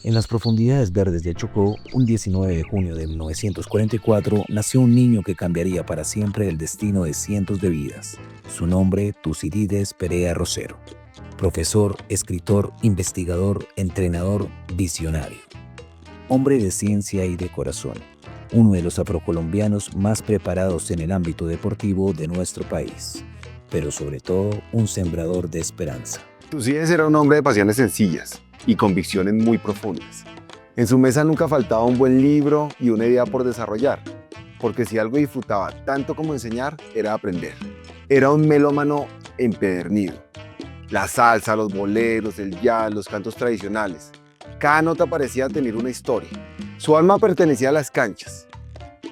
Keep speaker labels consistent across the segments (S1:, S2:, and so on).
S1: En las profundidades verdes de Chocó, un 19 de junio de 1944, nació un niño que cambiaría para siempre el destino de cientos de vidas. Su nombre, Tucídides Perea Rosero. Profesor, escritor, investigador, entrenador, visionario. Hombre de ciencia y de corazón. Uno de los afrocolombianos más preparados en el ámbito deportivo de nuestro país. Pero sobre todo, un sembrador de esperanza.
S2: Tucídides era un hombre de pasiones sencillas y convicciones muy profundas. En su mesa nunca faltaba un buen libro y una idea por desarrollar, porque si algo disfrutaba tanto como enseñar, era aprender. Era un melómano empedernido. La salsa, los boleros, el jazz, los cantos tradicionales. Cada nota parecía tener una historia. Su alma pertenecía a las canchas,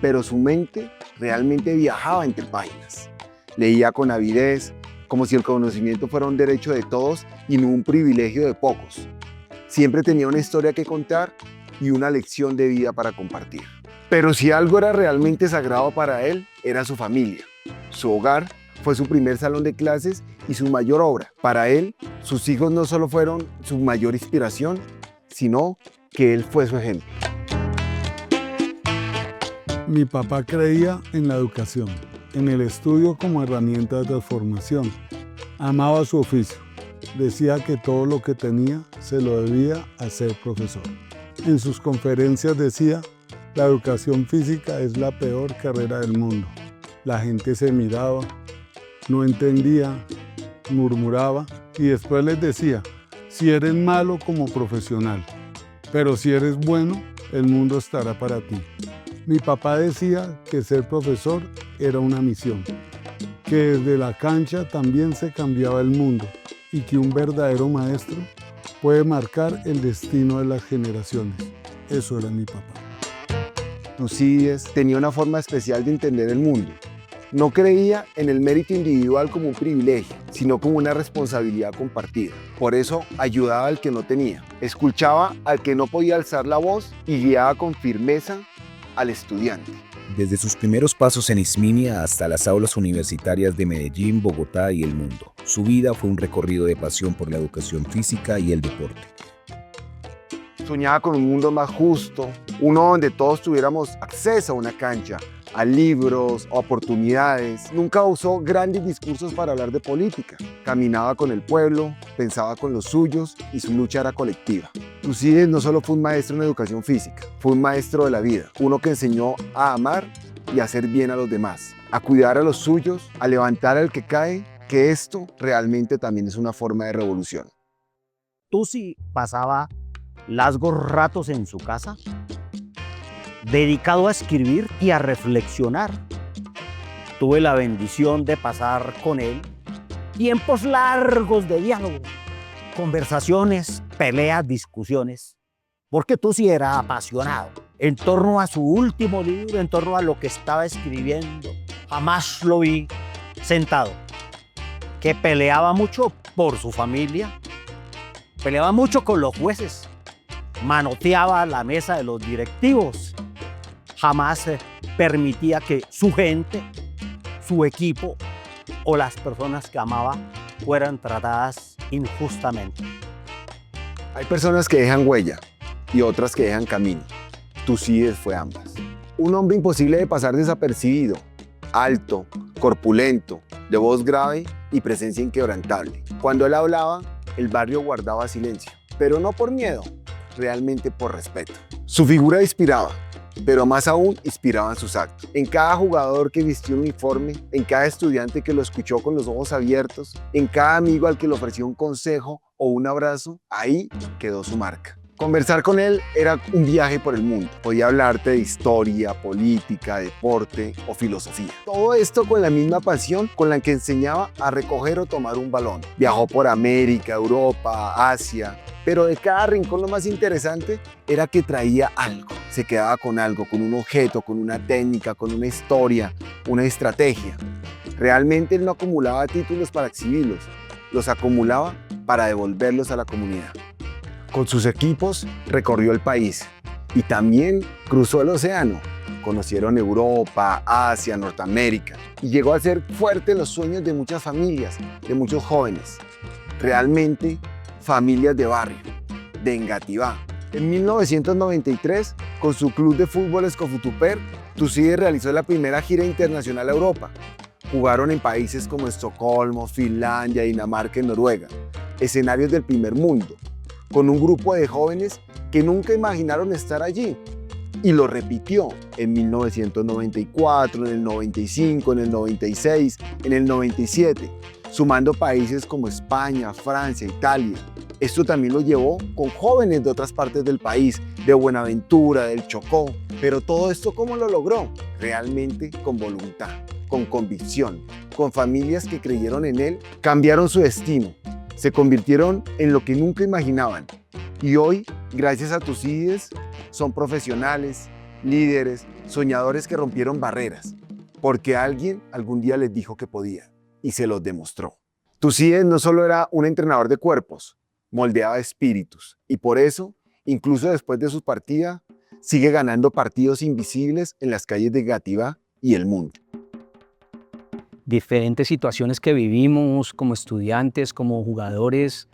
S2: pero su mente realmente viajaba entre páginas. Leía con avidez, como si el conocimiento fuera un derecho de todos y no un privilegio de pocos. Siempre tenía una historia que contar y una lección de vida para compartir. Pero si algo era realmente sagrado para él, era su familia. Su hogar fue su primer salón de clases y su mayor obra. Para él, sus hijos no solo fueron su mayor inspiración, sino que él fue su ejemplo.
S3: Mi papá creía en la educación, en el estudio como herramienta de transformación. Amaba su oficio. Decía que todo lo que tenía se lo debía a ser profesor. En sus conferencias decía, la educación física es la peor carrera del mundo. La gente se miraba, no entendía, murmuraba y después les decía, si eres malo como profesional, pero si eres bueno, el mundo estará para ti. Mi papá decía que ser profesor era una misión, que desde la cancha también se cambiaba el mundo y que un verdadero maestro puede marcar el destino de las generaciones. Eso era mi papá.
S2: Tucídides tenía una forma especial de entender el mundo. No creía en el mérito individual como un privilegio, sino como una responsabilidad compartida. Por eso ayudaba al que no tenía, escuchaba al que no podía alzar la voz y guiaba con firmeza al estudiante.
S1: Desde sus primeros pasos en Isminia hasta las aulas universitarias de Medellín, Bogotá y el mundo, su vida fue un recorrido de pasión por la educación física y el deporte.
S2: Soñaba con un mundo más justo, uno donde todos tuviéramos acceso a una cancha, a libros, a oportunidades. Nunca usó grandes discursos para hablar de política. Caminaba con el pueblo, pensaba con los suyos y su lucha era colectiva. Tucídides no solo fue un maestro en educación física, fue un maestro de la vida, uno que enseñó a amar y a hacer bien a los demás, a cuidar a los suyos, a levantar al que cae, que esto realmente también es una forma de revolución.
S4: Tusi pasaba largos ratos en su casa, dedicado a escribir y a reflexionar. Tuve la bendición de pasar con él tiempos largos de diálogo, conversaciones, peleas, discusiones, porque Tusi era apasionado en torno a su último libro, en torno a lo que estaba escribiendo. Jamás lo vi sentado, que peleaba mucho por su familia, peleaba mucho con los jueces, manoteaba la mesa de los directivos, jamás permitía que su gente, su equipo o las personas que amaba fueran tratadas injustamente.
S2: Hay personas que dejan huella y otras que dejan camino. Tucídides fue ambas. Un hombre imposible de pasar desapercibido, alto, corpulento, de voz grave y presencia inquebrantable. Cuando él hablaba, el barrio guardaba silencio, pero no por miedo, realmente por respeto. Su figura inspiraba, pero más aún inspiraban sus actos. En cada jugador que vistió un uniforme, en cada estudiante que lo escuchó con los ojos abiertos, en cada amigo al que le ofreció un consejo o un abrazo, ahí quedó su marca. Conversar con él era un viaje por el mundo. Podía hablarte de historia, política, deporte o filosofía. Todo esto con la misma pasión con la que enseñaba a recoger o tomar un balón. Viajó por América, Europa, Asia, pero de cada rincón lo más interesante era que traía algo. Se quedaba con algo, con un objeto, con una técnica, con una historia, una estrategia. Realmente él no acumulaba títulos para exhibirlos, los acumulaba para devolverlos a la comunidad. Con sus equipos recorrió el país y también cruzó el océano. Conocieron Europa, Asia, Norteamérica y llegó a ser fuerte en los sueños de muchas familias, de muchos jóvenes. Realmente familias de barrio, de Engativá, En 1993, con su club de fútbol Escofutuper, Tucídides realizó la primera gira internacional a Europa. Jugaron en países como Estocolmo, Finlandia, Dinamarca y Noruega, escenarios del primer mundo, con un grupo de jóvenes que nunca imaginaron estar allí. Y lo repitió en 1994, en el 95, en el 96, en el 97, sumando países como España, Francia, Italia. Esto también lo llevó con jóvenes de otras partes del país, de Buenaventura, del Chocó. Pero todo esto, ¿cómo lo logró? Realmente con voluntad, con convicción, con familias que creyeron en él, cambiaron su destino, se convirtieron en lo que nunca imaginaban. Y hoy, gracias a Tucídides, son profesionales, líderes, soñadores que rompieron barreras, porque alguien algún día les dijo que podía y se los demostró. Tucídides no solo era un entrenador de cuerpos, moldeaba espíritus y por eso, incluso después de su partida, sigue ganando partidos invisibles en las calles de Gativá y el mundo.
S5: Diferentes situaciones que vivimos como estudiantes, como jugadores.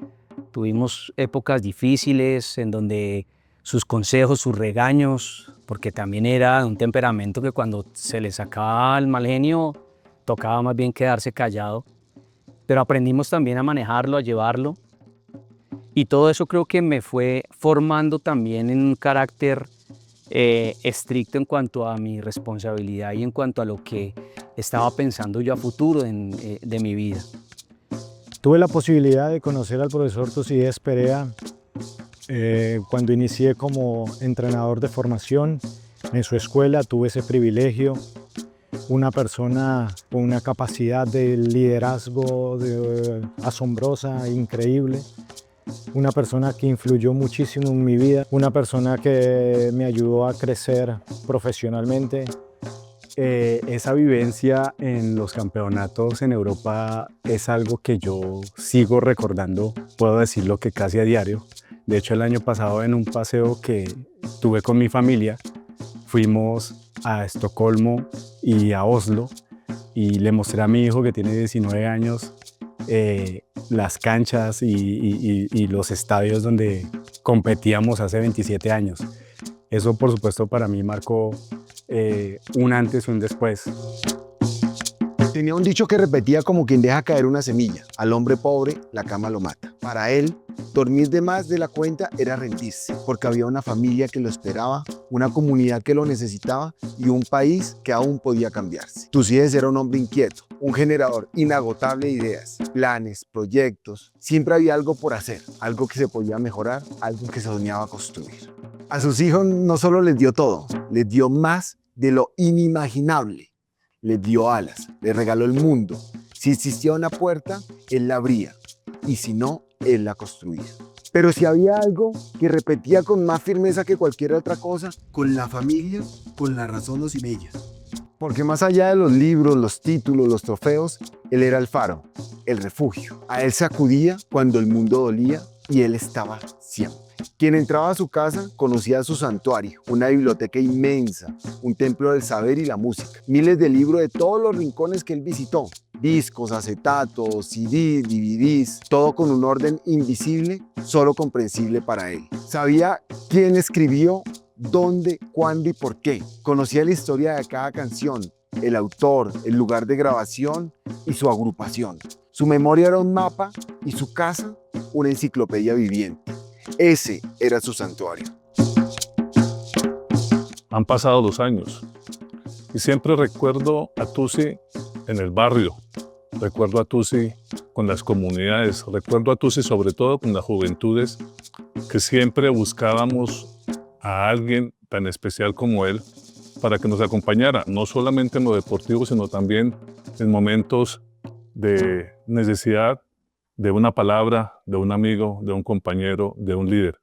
S5: Tuvimos épocas difíciles en donde sus consejos, sus regaños, porque también era un temperamento que cuando se le sacaba el mal genio, tocaba más bien quedarse callado. Pero aprendimos también a manejarlo, a llevarlo. Y todo eso creo que me fue formando también en un carácter estricto en cuanto a mi responsabilidad y en cuanto a lo que estaba pensando yo a futuro de mi vida.
S6: Tuve la posibilidad de conocer al profesor Tucídides Perea cuando inicié como entrenador de formación en su escuela. Tuve ese privilegio, una persona con una capacidad de liderazgo asombrosa, increíble. Una persona que influyó muchísimo en mi vida, una persona que me ayudó a crecer profesionalmente.
S7: Esa vivencia en los campeonatos en Europa es algo que yo sigo recordando, puedo decirlo que casi a diario. De hecho, el año pasado en un paseo que tuve con mi familia, fuimos a Estocolmo y a Oslo y le mostré a mi hijo que tiene 19 años las canchas y los estadios donde competíamos hace 27 años. Eso, por supuesto, para mí marcó un antes y un después.
S2: Tenía un dicho que repetía como quien deja caer una semilla: al hombre pobre la cama lo mata. Para él, dormir de más de la cuenta era rendirse, porque había una familia que lo esperaba, una comunidad que lo necesitaba y un país que aún podía cambiarse. Tucídides era un hombre inquieto, un generador inagotable de ideas, planes, proyectos. Siempre había algo por hacer, algo que se podía mejorar, algo que se soñaba construir. A sus hijos no solo les dio todo, les dio más de lo inimaginable. Les dio alas, les regaló el mundo. Si existía una puerta, él la abría, y si no, él la construía. Pero si había algo que repetía con más firmeza que cualquier otra cosa, con la familia, con la razón o sin ella. Porque más allá de los libros, los títulos, los trofeos, él era el faro, el refugio. A él se acudía cuando el mundo dolía y él estaba siempre. Quien entraba a su casa conocía su santuario, una biblioteca inmensa, un templo del saber y la música. Miles de libros de todos los rincones que él visitó. Discos, acetatos, CDs, DVDs, todo con un orden invisible, solo comprensible para él. Sabía quién escribió, dónde, cuándo y por qué. Conocía la historia de cada canción, el autor, el lugar de grabación y su agrupación. Su memoria era un mapa y su casa una enciclopedia viviente. Ese era su santuario.
S8: Han pasado los años y siempre recuerdo a Tusi en el barrio, recuerdo a Tusi con las comunidades, recuerdo a Tusi sobre todo con las juventudes que siempre buscábamos a alguien tan especial como él para que nos acompañara, no solamente en lo deportivo, sino también en momentos de necesidad, de una palabra, de un amigo, de un compañero, de un líder.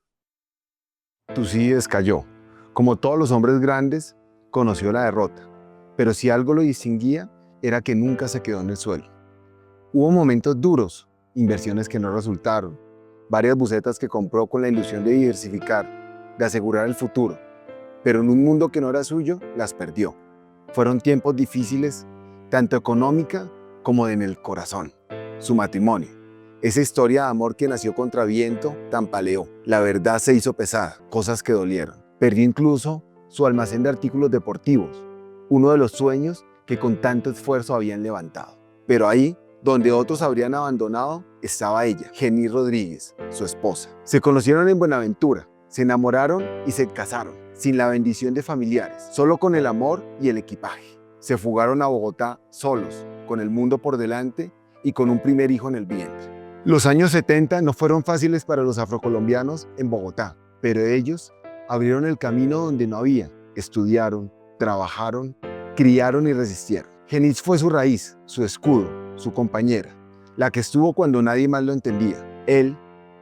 S2: Tucídides cayó. Como todos los hombres grandes, conoció la derrota. Pero si algo lo distinguía, era que nunca se quedó en el suelo. Hubo momentos duros, inversiones que no resultaron, varias bucetas que compró con la ilusión de diversificar, de asegurar el futuro. Pero en un mundo que no era suyo, las perdió. Fueron tiempos difíciles, tanto económica como en el corazón. Su matrimonio. Esa historia de amor que nació contra viento tambaleó. La verdad se hizo pesada, cosas que dolieron. Perdió incluso su almacén de artículos deportivos, uno de los sueños que con tanto esfuerzo habían levantado. Pero ahí, donde otros habrían abandonado, estaba ella, Jenny Rodríguez, su esposa. Se conocieron en Buenaventura, se enamoraron y se casaron, sin la bendición de familiares, solo con el amor y el equipaje. Se fugaron a Bogotá solos, con el mundo por delante y con un primer hijo en el vientre. Los años 70 no fueron fáciles para los afrocolombianos en Bogotá, pero ellos abrieron el camino donde no había. Estudiaron, trabajaron, criaron y resistieron. Jenny fue su raíz, su escudo, su compañera, la que estuvo cuando nadie más lo entendía. Él,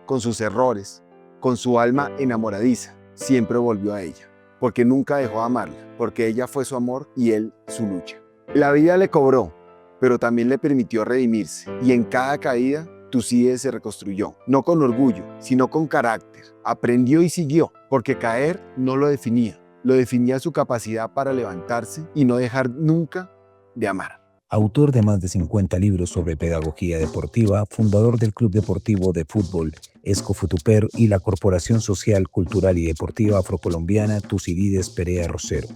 S2: con sus errores, con su alma enamoradiza, siempre volvió a ella, porque nunca dejó de amarla, porque ella fue su amor y él su lucha. La vida le cobró, pero también le permitió redimirse, y en cada caída, Tucídides se reconstruyó, no con orgullo, sino con carácter. Aprendió y siguió, porque caer no lo definía su capacidad para levantarse y no dejar nunca de amar.
S1: Autor de más de 50 libros sobre pedagogía deportiva, fundador del Club Deportivo de Fútbol Escofutupero y la Corporación Social, Cultural y Deportiva Afrocolombiana Tucídides Perea Rosero,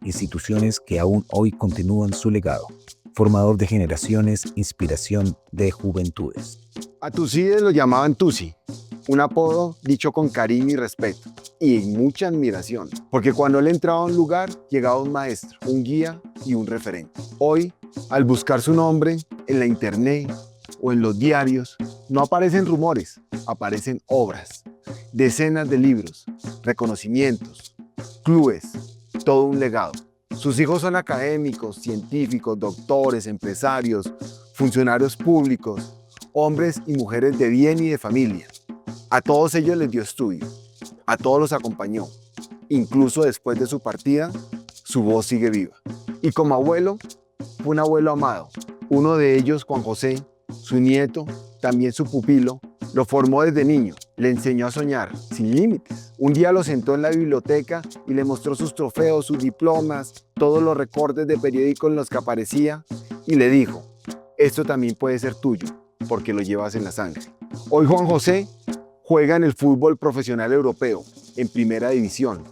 S1: instituciones que aún hoy continúan su legado. Formador de generaciones, inspiración de juventudes.
S2: A Tucídides lo llamaban Tusi, un apodo dicho con cariño y respeto, y mucha admiración, porque cuando él entraba a un lugar, llegaba un maestro, un guía y un referente. Hoy, al buscar su nombre en la internet o en los diarios, no aparecen rumores, aparecen obras, decenas de libros, reconocimientos, clubes, todo un legado. Sus hijos son académicos, científicos, doctores, empresarios, funcionarios públicos, hombres y mujeres de bien y de familia. A todos ellos les dio estudio, a todos los acompañó. Incluso después de su partida, su voz sigue viva. Y como abuelo, fue un abuelo amado. Uno de ellos, Juan José, su nieto, también su pupilo, lo formó desde niño, le enseñó a soñar, sin límites. Un día lo sentó en la biblioteca y le mostró sus trofeos, sus diplomas, todos los recortes de periódicos en los que aparecía y le dijo, esto también puede ser tuyo, porque lo llevas en la sangre. Hoy Juan José juega en el fútbol profesional europeo, en primera división.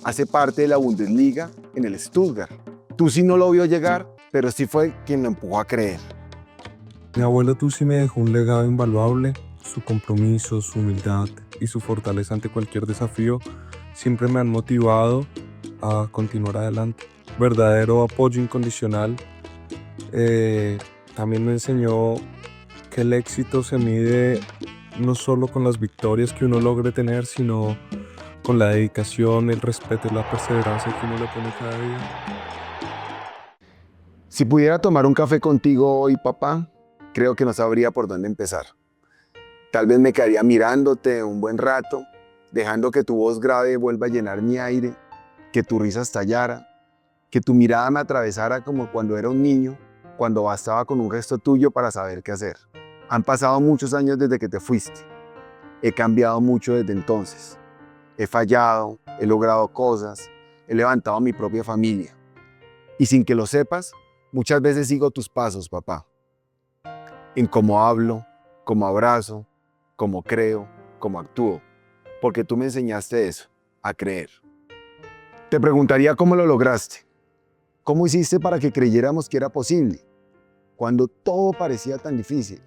S2: Hace parte de la Bundesliga en el Stuttgart. Tusi no lo vio llegar, pero sí fue quien lo empujó a creer.
S9: Mi abuelo Tusi me dejó un legado invaluable. Su compromiso, su humildad y su fortaleza ante cualquier desafío siempre me han motivado a continuar adelante. Verdadero apoyo incondicional. También me enseñó que el éxito se mide no solo con las victorias que uno logre tener, sino con la dedicación, el respeto y la perseverancia que uno le pone cada día.
S2: Si pudiera tomar un café contigo hoy, papá, creo que no sabría por dónde empezar. Tal vez me quedaría mirándote un buen rato, dejando que tu voz grave vuelva a llenar mi aire, que tu risa estallara, que tu mirada me atravesara como cuando era un niño, cuando bastaba con un gesto tuyo para saber qué hacer. Han pasado muchos años desde que te fuiste. He cambiado mucho desde entonces. He fallado, he logrado cosas, he levantado a mi propia familia. Y sin que lo sepas, muchas veces sigo tus pasos, papá. En cómo hablo, cómo abrazo, cómo creo, cómo actúo. Porque tú me enseñaste eso, a creer. Te preguntaría cómo lo lograste. ¿Cómo hiciste para que creyéramos que era posible? Cuando todo parecía tan difícil.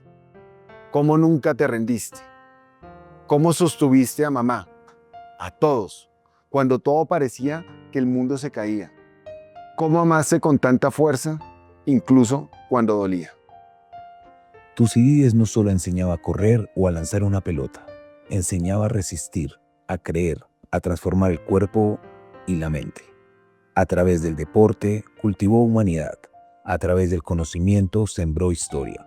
S2: ¿Cómo nunca te rendiste? ¿Cómo sostuviste a mamá? A todos, cuando todo parecía que el mundo se caía. ¿Cómo amaste con tanta fuerza, incluso cuando dolía?
S1: Tucídides no solo enseñaba a correr o a lanzar una pelota, enseñaba a resistir, a creer, a transformar el cuerpo y la mente. A través del deporte cultivó humanidad, a través del conocimiento sembró historia.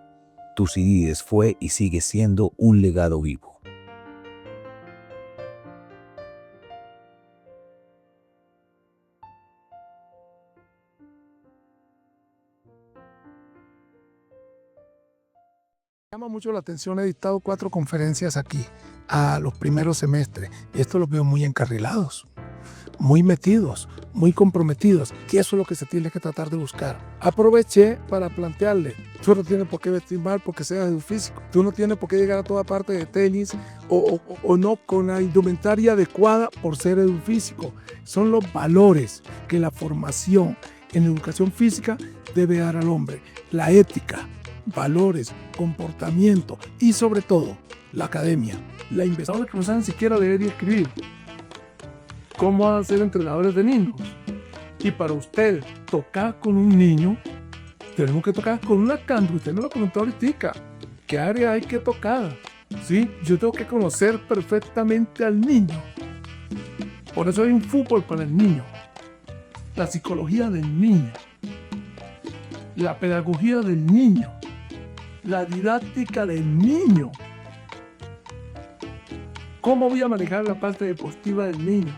S1: Tucídides fue y sigue siendo un legado vivo.
S10: Llama mucho la atención, he dictado 4 conferencias aquí a los primeros semestres y esto los veo muy encarrilados, muy metidos, muy comprometidos, que eso es lo que se tiene que tratar de buscar. Aproveché para plantearle, tú no tienes por qué vestir mal porque seas del físico, tú no tienes por qué llegar a toda parte de tenis o no con la indumentaria adecuada por ser del físico. Son los valores que la formación en educación física debe dar al hombre, la ética, valores, comportamiento y sobre todo la academia. La investigadora que no saben siquiera leer y escribir. ¿Cómo van a ser entrenadores de niños? Y para usted tocar con un niño, tenemos que tocar con una cancha. Usted me lo comentó ahorita. ¿Qué área hay que tocar? ¿Sí? Yo tengo que conocer perfectamente al niño. Por eso hay un fútbol para el niño. La psicología del niño. La pedagogía del niño. La didáctica del niño. ¿Cómo voy a manejar la parte deportiva del niño?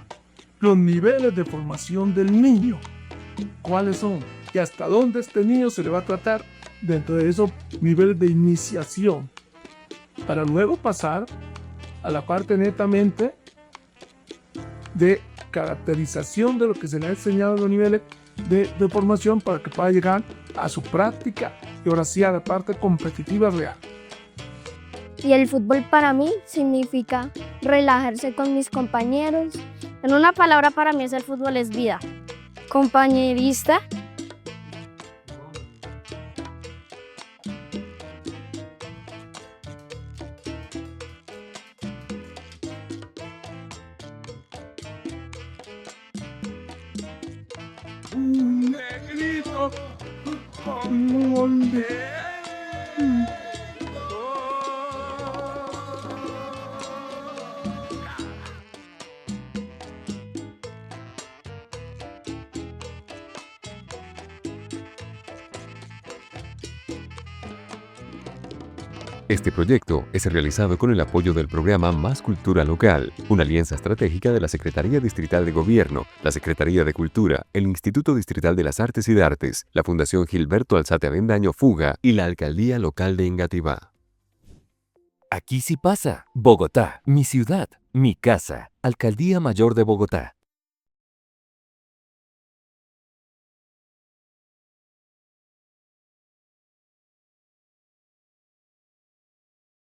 S10: Los niveles de formación del niño. ¿Cuáles son? Y hasta dónde este niño se le va a tratar dentro de esos niveles de iniciación. Para luego pasar a la parte netamente de caracterización de lo que se le ha enseñado en los niveles de formación para que pueda llegar a su práctica y ahora sí a la parte competitiva real.
S11: Y el fútbol para mí significa relajarse con mis compañeros. En una palabra, para mí el fútbol es vida. Compañerista.
S10: Un negrito como un
S12: Este proyecto es realizado con el apoyo del programa Más Cultura Local, una alianza estratégica de la Secretaría Distrital de Gobierno, la Secretaría de Cultura, el Instituto Distrital de las Artes y de Artes, la Fundación Gilberto Alzate Avendaño Fuga y la Alcaldía Local de Engativá.
S13: Aquí sí pasa. Bogotá, mi ciudad, mi casa. Alcaldía Mayor de Bogotá.